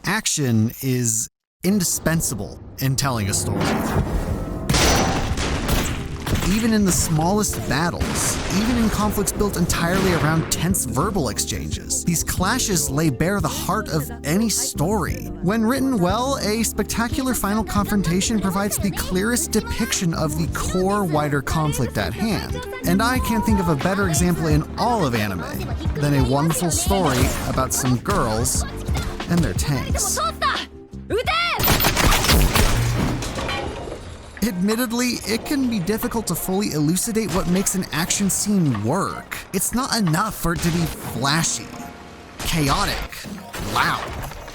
Action is indispensable in telling a story. Even in the smallest battles, even in conflicts built entirely around tense verbal exchanges, these clashes lay bare the heart of any story. When written well, a spectacular final confrontation provides the clearest depiction of the core, wider conflict at hand. And I can't think of a better example in all of anime than a wonderful story about some girls and their tanks. Admittedly, it can be difficult to fully elucidate what makes an action scene work. It's not enough for it to be flashy, chaotic, loud.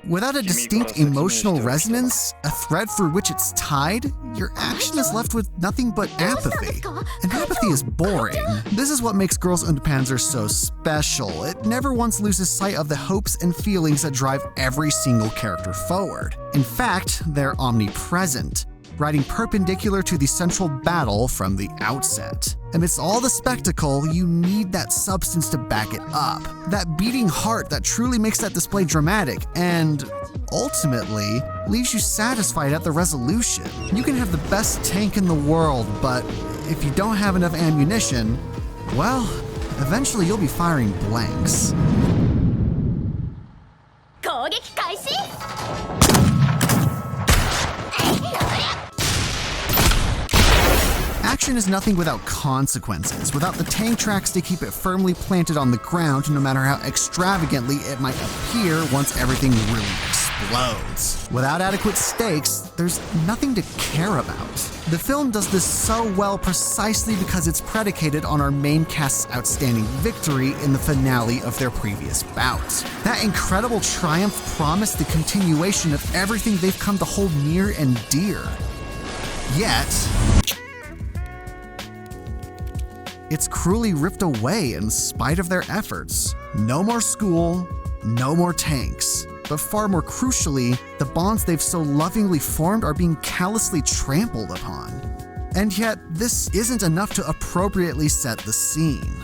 Without a distinct emotional resonance, a thread through which it's tied, your action is left with nothing but apathy. And apathy is boring. This is what makes Girls Und Panzer so special. It never once loses sight of the hopes and feelings that drive every single character forward. In fact, they're omnipresent, riding perpendicular to the central battle from the outset. Amidst all the spectacle, you need that substance to back it up. That beating heart that truly makes that display dramatic and, ultimately, leaves you satisfied at the resolution. You can have the best tank in the world, but if you don't have enough ammunition, well, eventually you'll be firing blanks. Action is nothing without consequences, without the tank tracks to keep it firmly planted on the ground, no matter how extravagantly it might appear once everything really explodes. Without adequate stakes, there's nothing to care about. The film does this so well precisely because it's predicated on our main cast's outstanding victory in the finale of their previous bout. That incredible triumph promised the continuation of everything they've come to hold near and dear. Yet, it's cruelly ripped away in spite of their efforts. No more school, no more tanks. But far more crucially, the bonds they've so lovingly formed are being callously trampled upon. And yet, this isn't enough to appropriately set the scene.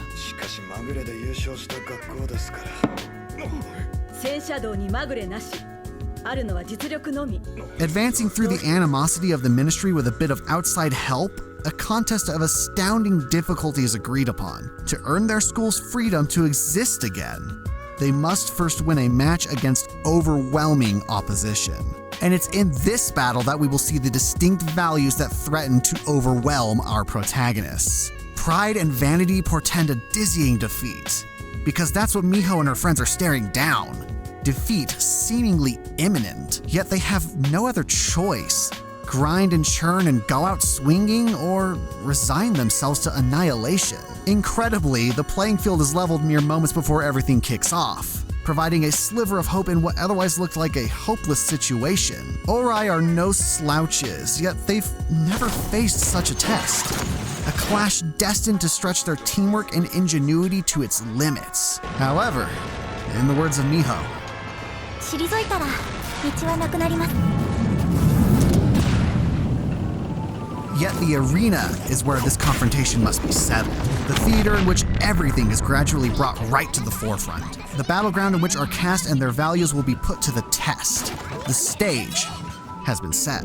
Advancing through the animosity of the ministry with a bit of outside help, a contest of astounding difficulty is agreed upon. To earn their school's freedom to exist again, they must first win a match against overwhelming opposition. And it's in this battle that we will see the distinct values that threaten to overwhelm our protagonists. Pride and vanity portend a dizzying defeat, because that's what Miho and her friends are staring down. Defeat seemingly imminent, yet they have no other choice. Grind and churn and go out swinging, or resign themselves to annihilation. Incredibly, the playing field is leveled mere moments before everything kicks off, providing a sliver of hope in what otherwise looked like a hopeless situation. Ori are no slouches, yet they've never faced such a test. A clash destined to stretch their teamwork and ingenuity to its limits. However, in the words of Miho, yet the arena is where this confrontation must be settled. The theater in which everything is gradually brought right to the forefront. The battleground in which our cast and their values will be put to the test. The stage has been set.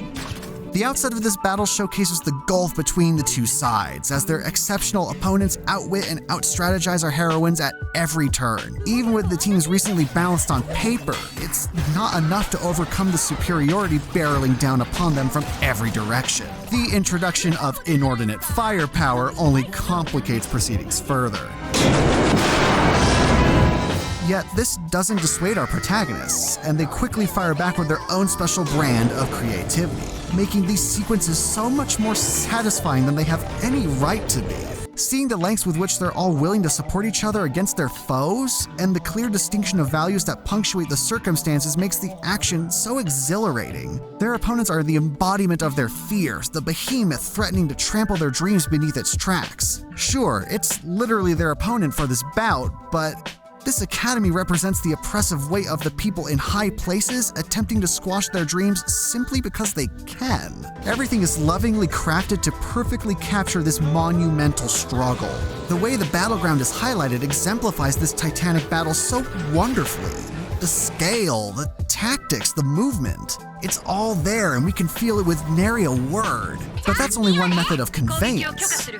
The outset of this battle showcases the gulf between the two sides, as their exceptional opponents outwit and outstrategize our heroines at every turn. Even with the teams recently balanced on paper, it's not enough to overcome the superiority barreling down upon them from every direction. The introduction of inordinate firepower only complicates proceedings further. Yet this doesn't dissuade our protagonists, and they quickly fire back with their own special brand of creativity, making these sequences so much more satisfying than they have any right to be. Seeing the lengths with which they're all willing to support each other against their foes, and the clear distinction of values that punctuate the circumstances makes the action so exhilarating. Their opponents are the embodiment of their fears, the behemoth threatening to trample their dreams beneath its tracks. Sure, it's literally their opponent for this bout, but this academy represents the oppressive weight of the people in high places attempting to squash their dreams simply because they can. Everything is lovingly crafted to perfectly capture this monumental struggle. The way the battleground is highlighted exemplifies this titanic battle so wonderfully. The scale, the tactics, the movement. It's all there and we can feel it with nary a word. But that's only one method of conveyance.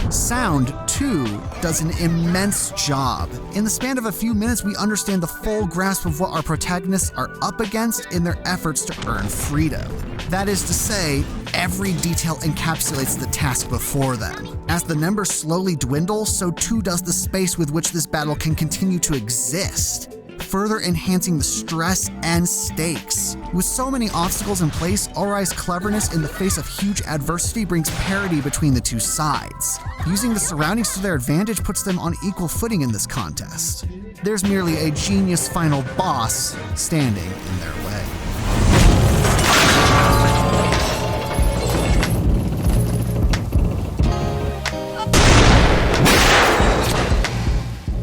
Sound, too, does an immense job. In the span of a few minutes, we understand the full grasp of what our protagonists are up against in their efforts to earn freedom. That is to say, every detail encapsulates the task before them. As the numbers slowly dwindle, so too does the space with which this battle can continue to exist, further enhancing the stress and stakes. With so many obstacles in place, Orai's cleverness in the face of huge adversity brings parity between the two sides. Using the surroundings to their advantage puts them on equal footing in this contest. There's merely a genius final boss standing in their way.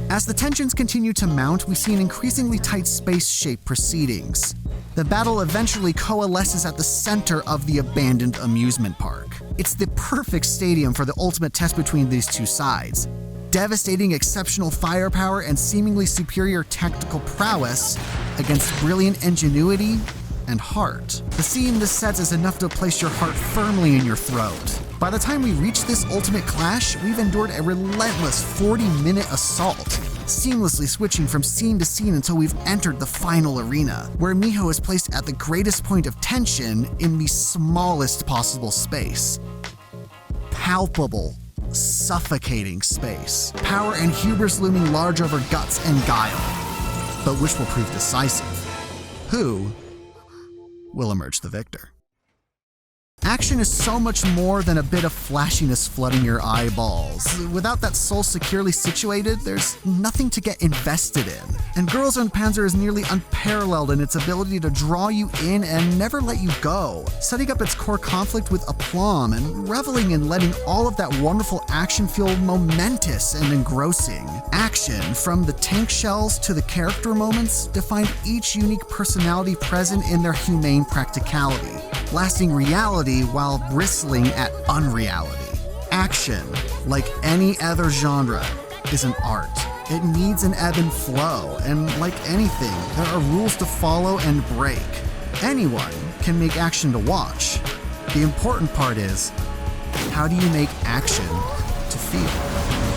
As the tensions continue to mount, we see an increasingly tight space-shaped proceedings. The battle eventually coalesces at the center of the abandoned amusement park. It's the perfect stadium for the ultimate test between these two sides. Devastating exceptional firepower and seemingly superior tactical prowess against brilliant ingenuity and heart. The scene this sets is enough to place your heart firmly in your throat. By the time we reach this ultimate clash, we've endured a relentless 40-minute assault, seamlessly switching from scene to scene until we've entered the final arena, where Miho is placed at the greatest point of tension in the smallest possible space. Palpable, suffocating space. Power and hubris looming large over guts and guile. But which will prove decisive? Who will emerge the victor? Action is so much more than a bit of flashiness flooding your eyeballs. Without that soul securely situated, there's nothing to get invested in. And Und Panzer is nearly unparalleled in its ability to draw you in and never let you go, setting up its core conflict with aplomb and reveling in letting all of that wonderful action feel momentous and engrossing. Action, from the tank shells to the character moments, define each unique personality present in their humane practicality, lasting reality while bristling at unreality. Action, like any other genre, is an art. It needs an ebb and flow, and like anything, there are rules to follow and break. Anyone can make action to watch. The important part is, how do you make action to feel?